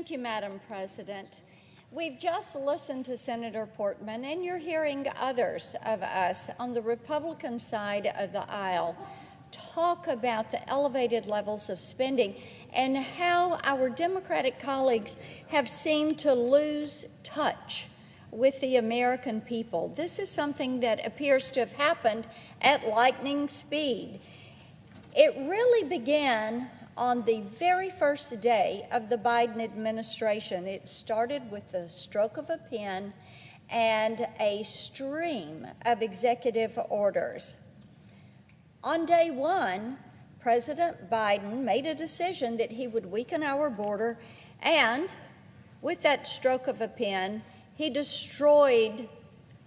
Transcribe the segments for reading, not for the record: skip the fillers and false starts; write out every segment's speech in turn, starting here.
Thank you, Madam President. We've just listened to Senator Portman, and you're hearing others of us on the Republican side of the aisle talk about the elevated levels of spending and how our Democratic colleagues have seemed to lose touch with the American people. This is something that appears to have happened at lightning speed. It really began on the very first day of the Biden administration. It started with the stroke of a pen and a stream of executive orders. On day one, President Biden made a decision that he would weaken our border, and with that stroke of a pen, he destroyed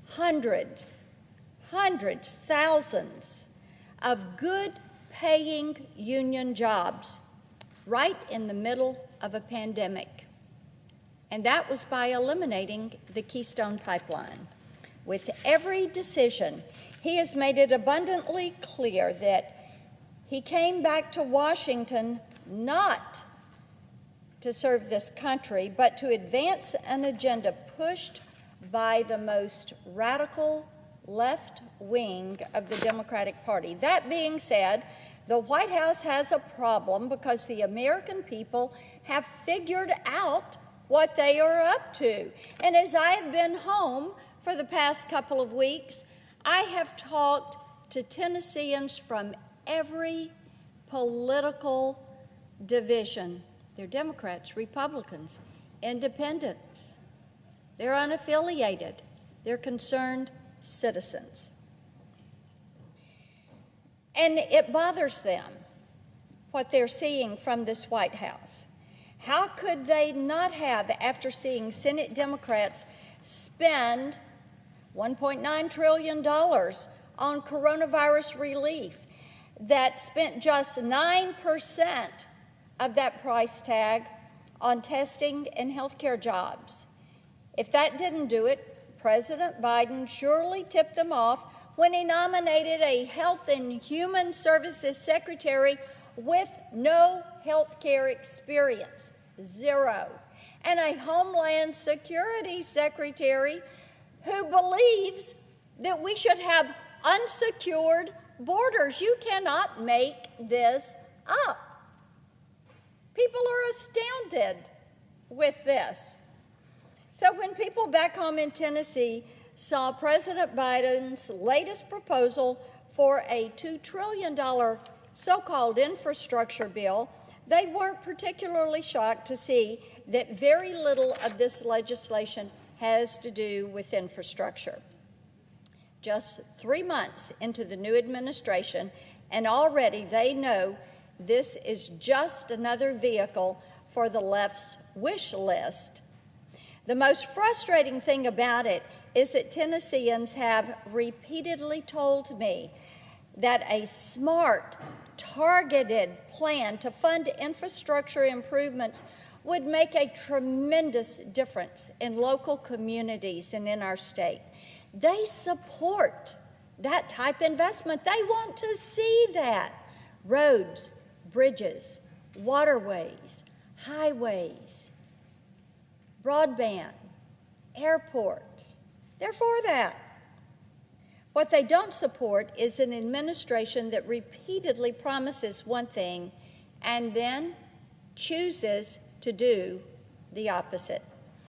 hundreds, thousands of good-paying union jobs right in the middle of a pandemic. And that was by eliminating the Keystone Pipeline. With every decision, he has made it abundantly clear that he came back to Washington not to serve this country, but to advance an agenda pushed by the most radical left wing of the Democratic Party. That being said, the White House has a problem because the American people have figured out what they are up to. And as I have been home for the past couple of weeks, I have talked to Tennesseans from every political division. They're Democrats, Republicans, independents. They're unaffiliated. They're concerned citizens. And it bothers them what they're seeing from this White House. How could they not have, after seeing Senate Democrats spend $1.9 trillion on coronavirus relief, that spent just 9% of that price tag on testing and healthcare jobs? If that didn't do it, President Biden surely tipped them off when he nominated a Health and Human Services Secretary with no health care experience, zero, and a Homeland Security Secretary who believes that we should have unsecured borders. You cannot make this up. People are astounded with this. So when people back home in Tennessee saw President Biden's latest proposal for a $2 trillion so-called infrastructure bill, they weren't particularly shocked to see that very little of this legislation has to do with infrastructure. Just 3 months into the new administration, and already they know this is just another vehicle for the left's wish list. The most frustrating thing about it is that Tennesseans have repeatedly told me that a smart, targeted plan to fund infrastructure improvements would make a tremendous difference in local communities and in our state. They support that type of investment. They want to see that. Roads, bridges, waterways, highways, broadband, airports. They're for that. What they don't support is an administration that repeatedly promises one thing and then chooses to do the opposite.